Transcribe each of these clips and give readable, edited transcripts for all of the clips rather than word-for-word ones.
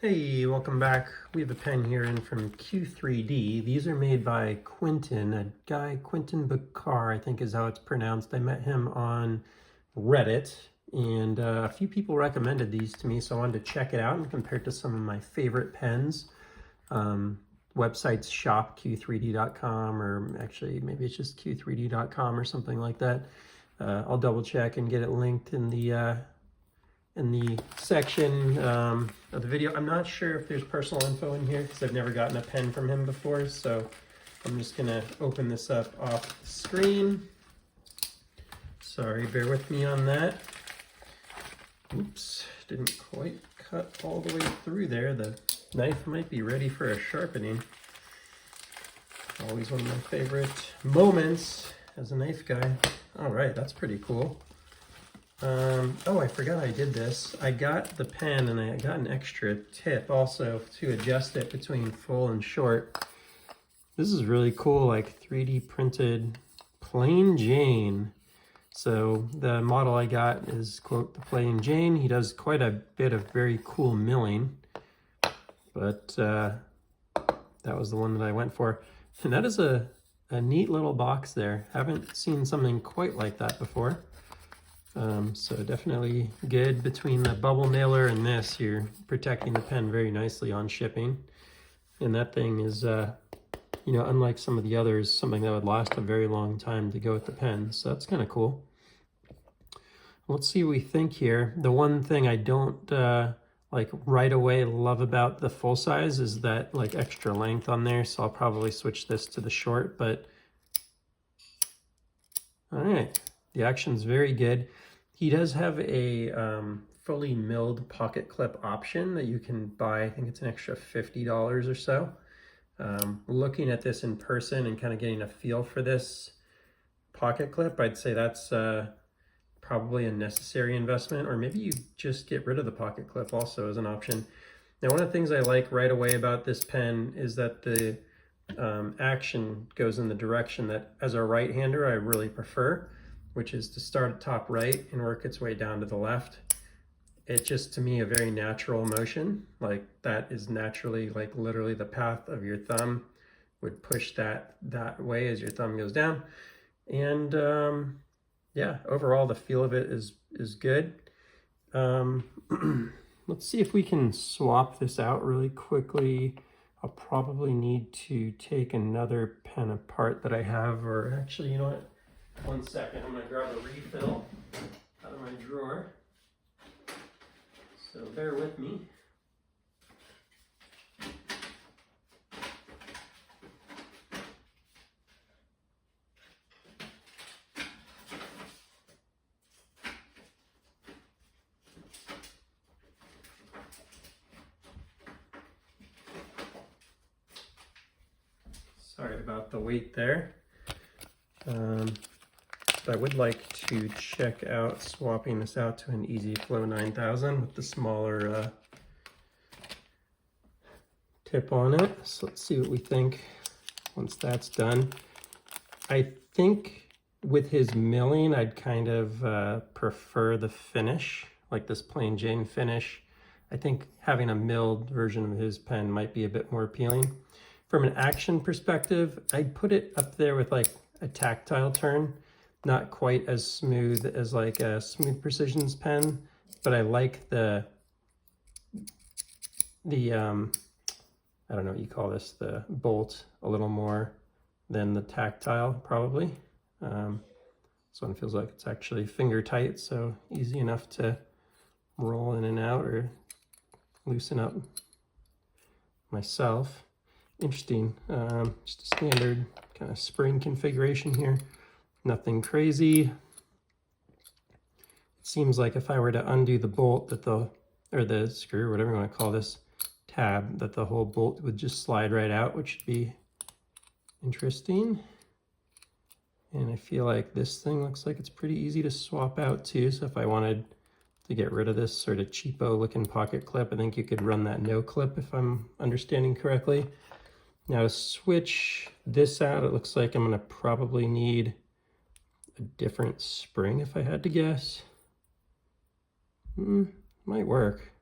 Hey, welcome back. We have a pen here in from Q3D. These are made by Quentin, a guy, Quentin Bakar, I think is how it's pronounced. I met him on Reddit, and a few people recommended these to me, so I wanted to check it out and compare it to some of my favorite pens. Websites shop q3d.com, or actually maybe it's just q3d.com or something like that. I'll double check and get it linked in the section of the video. I'm not sure if there's personal info in here because I've never gotten a pen from him before, so I'm just gonna open this up off the screen. Sorry, bear with me on that. Oops, didn't quite cut all the way through there. The knife might be ready for a sharpening. Always one of my favorite moments as a knife guy. All right, that's pretty cool. Oh, I forgot I did this. I got the pen and I got an extra tip also to adjust it between full and short. This is really cool, like 3D printed plain Jane. So the model I got is, quote, the plain Jane. He does quite a bit of very cool milling, but that was the one that I went for. And that is a neat little box there. Haven't seen something quite like that before. So definitely good. Between the bubble mailer and this, you're protecting the pen very nicely on shipping. And that thing is, you know, unlike some of the others, something that would last a very long time to go with the pen. So that's kind of cool. Let's see what we think here. The one thing I don't like right away love about the full size is that like extra length on there. So I'll probably switch this to the short, but all right. The action's very good. He does have a fully milled pocket clip option that you can buy. I think it's an extra $50 or so. Looking at this in person and kind of getting a feel for this pocket clip, I'd say that's probably a necessary investment, or maybe you just get rid of the pocket clip also as an option. Now, one of the things I like right away about this pen is that the action goes in the direction that, as a right-hander, I really prefer, which is to start at top right and work its way down to the left. It's just, to me, a very natural motion. Like, that is naturally, like, literally the path of your thumb would push that way as your thumb goes down. And yeah, overall, the feel of it is good. Let's see if we can swap this out really quickly. I'll probably need to take another pen apart that I have, or actually, you know what? 1 second, I'm gonna grab a refill out of my drawer. So bear with me. Sorry about the wait there. I would like to check out swapping this out to an Easy Flow 9000 with the smaller tip on it. So let's see what we think once that's done. I think with his milling, I'd kind of prefer the finish, like this plain Jane finish. I think having a milled version of his pen might be a bit more appealing. From an action perspective, I'd put it up there with like a tactile turn. Not quite as smooth as like a Smooth Precision's pen, but I like the I don't know what you call this, the bolt a little more than the tactile probably. This one feels like it's actually finger tight, so easy enough to roll in and out or loosen up myself. Interesting, just a standard kind of spring configuration here. Nothing crazy. It seems like if I were to undo the bolt that or the screw, whatever you want to call this tab, that the whole bolt would just slide right out, which would be interesting. And I feel like this thing looks like it's pretty easy to swap out too. So if I wanted to get rid of this sort of cheapo looking pocket clip, I think you could run that no clip if I'm understanding correctly. Now to switch this out, it looks like I'm gonna probably need a different spring if I had to guess. Might work.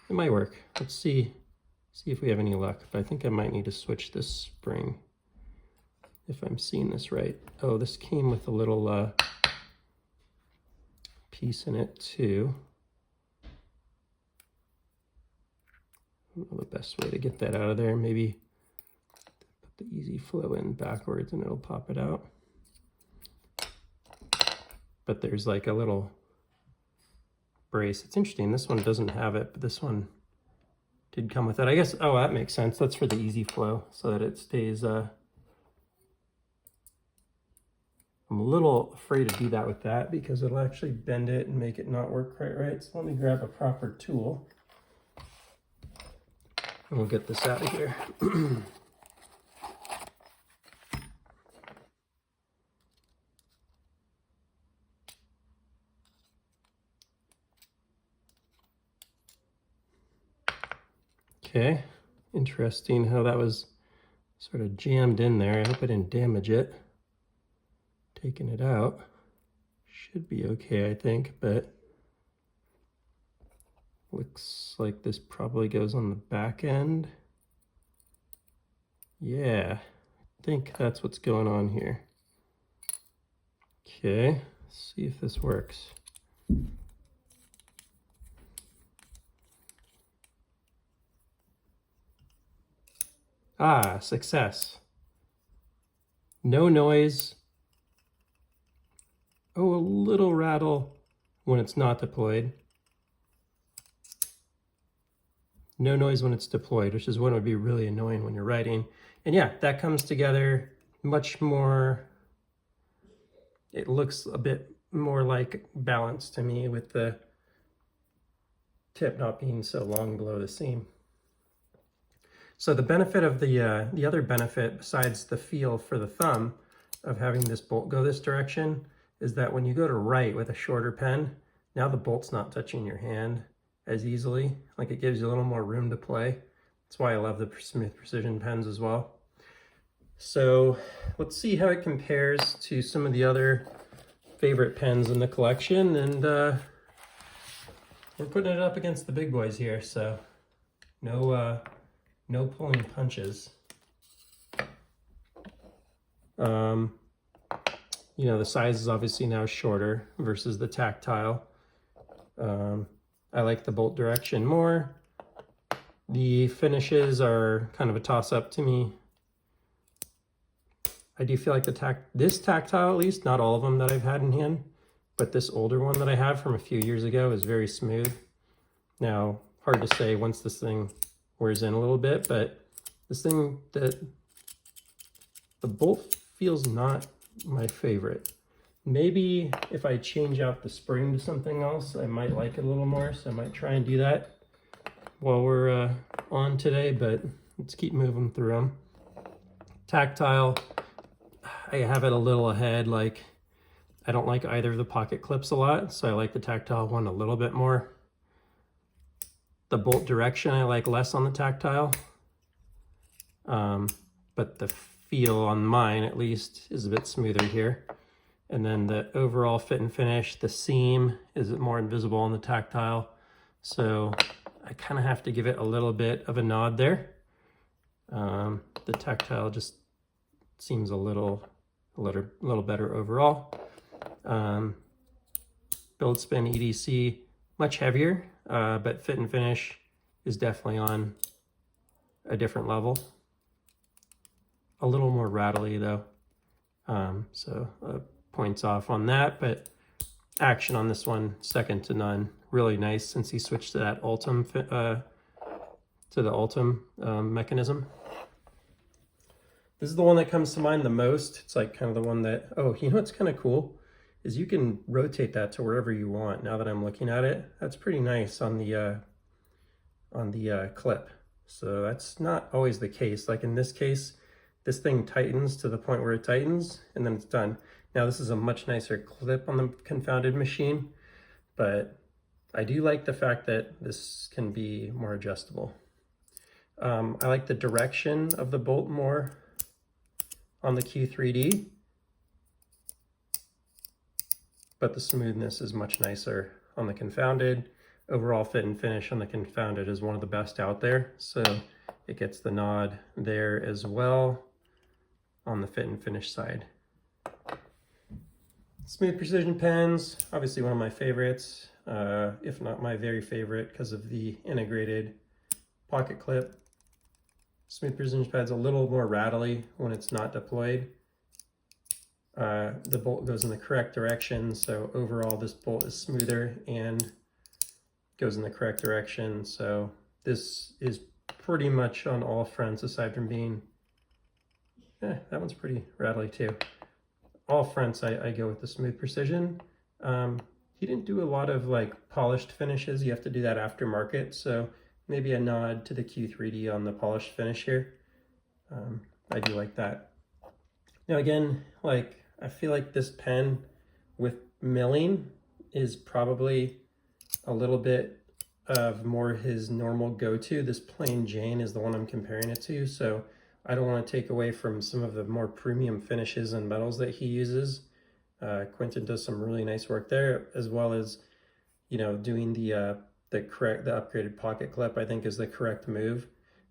it might work. Let's see if we have any luck. But I think I might need to switch this spring if I'm seeing this right. Oh, this came with a little piece in it too. I don't know the best way to get that out of there. Maybe put the easy flow in backwards and it'll pop it out. But there's like a little brace. It's interesting. This one doesn't have it, but this one did come with it. I guess, oh, that makes sense. That's for the easy flow so that it stays. I'm a little afraid to do that with that because it'll actually bend it and make it not work quite right. So let me grab a proper tool and we'll get this out of here. Okay, interesting how that was sort of jammed in there. I hope I didn't damage it. Taking it out should be okay, I think, but looks like this probably goes on the back end. Yeah, I think that's what's going on here. Okay, let's see if this works. Ah, success. No noise. Oh, a little rattle when it's not deployed. No noise when it's deployed, which is what would be really annoying when you're writing. And yeah, that comes together much more. It looks a bit more like balance to me with the tip not being so long below the seam. So the benefit of the other benefit besides the feel for the thumb of having this bolt go this direction is that when you go to write with a shorter pen, now the bolt's not touching your hand as easily. Like it gives you a little more room to play. That's why I love the Smooth Precision pens as well. So let's see how it compares to some of the other favorite pens in the collection. And we're putting it up against the big boys here, so no pulling punches. You know, the size is obviously now shorter versus the tactile. I like the bolt direction more. The finishes are kind of a toss-up to me. I do feel like this tactile, at least, not all of them that I've had in hand, but this older one that I have from a few years ago is very smooth. Now, hard to say once this thing wears in a little bit, but this thing, the bolt feels not my favorite. Maybe if I change out the spring to something else, I might like it a little more, so I might try and do that while we're on today, but let's keep moving through them. Tactile, I have it a little ahead. Like, I don't like either of the pocket clips a lot, so I like the tactile one a little bit more. The bolt direction I like less on the tactile, but the feel on mine at least is a bit smoother here. And then the overall fit and finish, the seam is more invisible on the tactile, so I kind of have to give it a little bit of a nod there. The tactile just seems a little better overall. Build spin EDC, much heavier, but fit and finish is definitely on a different level. A little more rattly though, so points off on that, but action on this one, second to none. Really nice since he switched to that Ultim mechanism. This is the one that comes to mind the most. It's like kind of the one that, oh, you know what's kind of cool is you can rotate that to wherever you want. Now that I'm looking at it, that's pretty nice on the clip. So that's not always the case. Like in this case, this thing tightens to the point where it tightens and then it's done. Now this is a much nicer clip on the confounded machine, but I do like the fact that this can be more adjustable. I like the direction of the bolt more on the Q3D, but the smoothness is much nicer on the confounded. overall fit and finish on the confounded is one of the best out there. So it gets the nod there as well on the fit and finish side. Smooth Precision pens, obviously one of my favorites, if not my very favorite, because of the integrated pocket clip. Smooth Precision pen's a little more rattly when it's not deployed. The bolt goes in the correct direction, so overall this bolt is smoother and goes in the correct direction. So this is pretty much on all fronts, aside from being, that one's pretty rattly too. All fronts I go with the Smooth Precision. He didn't do a lot of like polished finishes. You have to do that aftermarket, so maybe a nod to the Q3D on the polished finish here. I do like that. Now again, like I feel like this pen with milling is probably a little bit of more his normal go-to. This plain Jane is the one I'm comparing it to, so I don't want to take away from some of the more premium finishes and metals that he uses. Quentin does some really nice work there, as well as, you know, doing the upgraded pocket clip, I think is the correct move.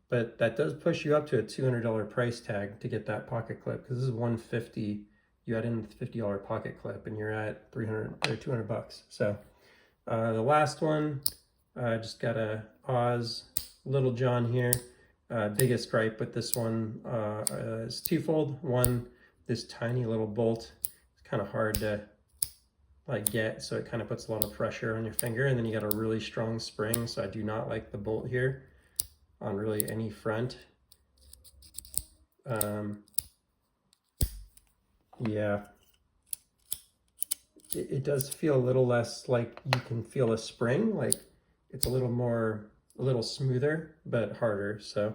But that does push you up to a $200 price tag to get that pocket clip, because this is $150. You add in the $50 pocket clip and you're at 300 or 200 bucks. So the last one, just got a Oz Little John here. Biggest gripe with this one is twofold. One, this tiny little bolt is kind of hard to like get, so it kind of puts a lot of pressure on your finger, and then you got a really strong spring, so I do not like the bolt here on really any front. Yeah, it does feel a little less like you can feel a spring, like it's a little smoother but harder, so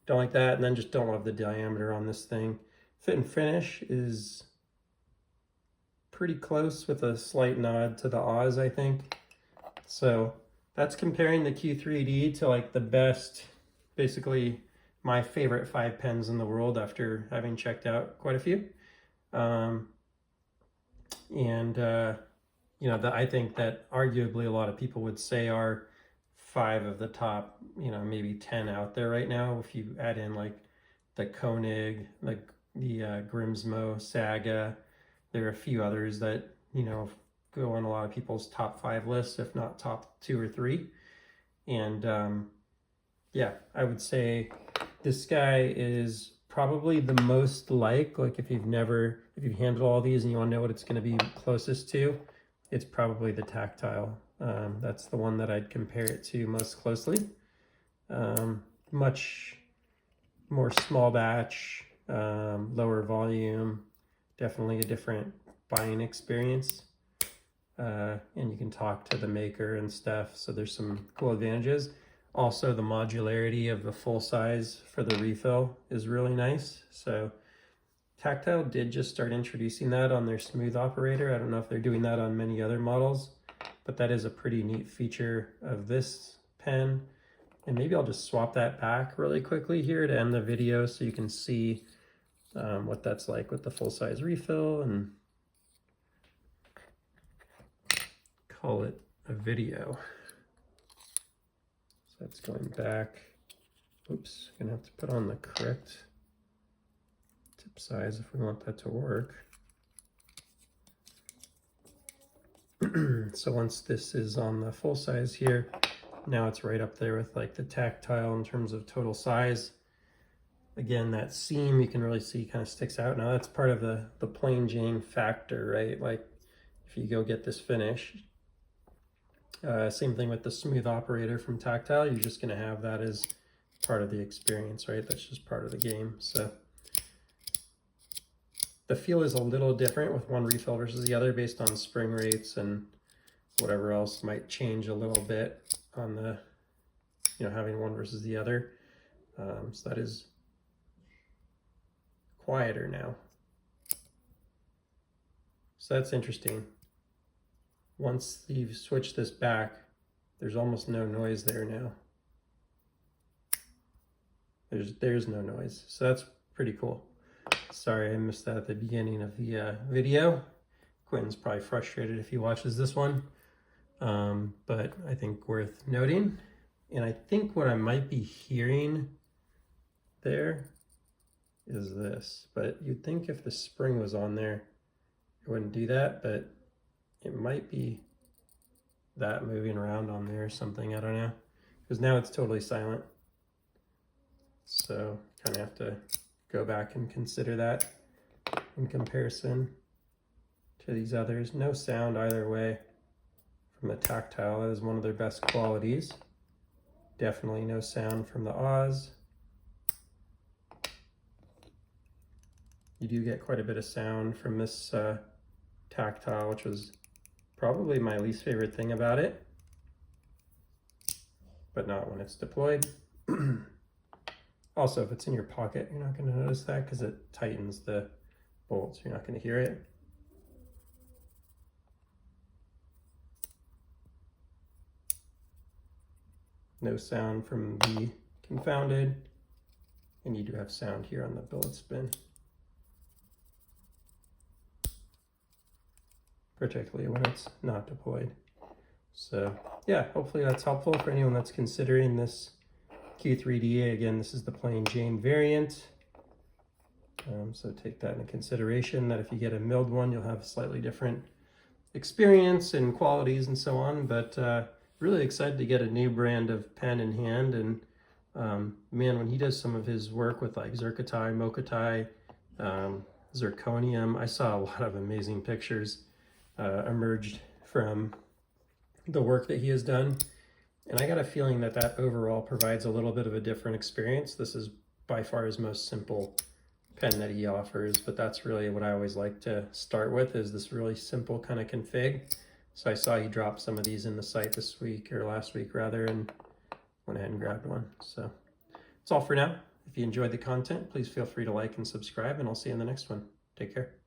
don't like that. And then just don't love the diameter on this thing. Fit and finish is pretty close with a slight nod to the Oz, I think. So that's comparing the Q3D to like the best, basically my favorite 5 pens in the world after having checked out quite a few. You know, I think that arguably a lot of people would say are 5 of the top, you know, maybe 10 out there right now. If you add in like the Koenig, the Grimsmo, Saga, there are a few others that, you know, go on a lot of people's top 5 lists, if not top 2 or 3. And yeah, I would say this guy is probably the most like if you've handled all these and you want to know what it's going to be closest to, it's probably the Tactile. That's the one that I'd compare it to most closely. Much more small batch, lower volume, definitely a different buying experience. And you can talk to the maker and stuff, so there's some cool advantages. Also, the modularity of the full size for the refill is really nice. So Tactile did just start introducing that on their smooth operator. I don't know if they're doing that on many other models, but that is a pretty neat feature of this pen. And maybe I'll just swap that back really quickly here to end the video so you can see what that's like with the full size refill, and call it a video. So that's going back. Oops, gonna have to put on the correct tip size if we want that to work. So once this is on the full size here, now it's right up there with like the Tactile in terms of total size. Again, that seam you can really see kind of sticks out. Now that's part of the plain Jane factor, right? Like if you go get this finish, same thing with the smooth operator from Tactile, you're just gonna have that as part of the experience, right? That's just part of the game. So the feel is a little different with one refill versus the other based on spring rates, and whatever else might change a little bit on the, you know, having one versus the other. So that is quieter now. So that's interesting. Once you've switched this back, there's almost no noise there now. There's no noise. So that's pretty cool. Sorry, I missed that at the beginning of the video. Quentin's probably frustrated if he watches this one. but I think worth noting. And I think what I might be hearing there is this, but you'd think if the spring was on there, it wouldn't do that, but it might be that moving around on there or something, I don't know, because now it's totally silent. So kind of have to go back and consider that in comparison to these others. No sound either way from the tactile. That is one of their best qualities. Definitely no sound from the Oz. You do get quite a bit of sound from this tactile, which was probably my least favorite thing about it, but not when it's deployed. Also, if it's in your pocket, you're not going to notice that because it tightens the bolts. You're not going to hear it. No sound from the confounded, and you do have sound here on the billet spin, particularly when it's not deployed. So yeah, hopefully that's helpful for anyone that's considering this Q3D. Again, this is the plain Jane variant. So take that into consideration, that if you get a milled one, you'll have a slightly different experience and qualities and so on. But really excited to get a new brand of pen in hand. And man, when he does some of his work with like zircotai, mochatai, zirconium, I saw a lot of amazing pictures emerged from the work that he has done. And I got a feeling that that overall provides a little bit of a different experience. This is by far his most simple pen that he offers, but that's really what I always like to start with, is this really simple kind of config. So I saw he dropped some of these in the site this week, or last week rather, and went ahead and grabbed one. So that's all for now. If you enjoyed the content, please feel free to like and subscribe, and I'll see you in the next one. Take care.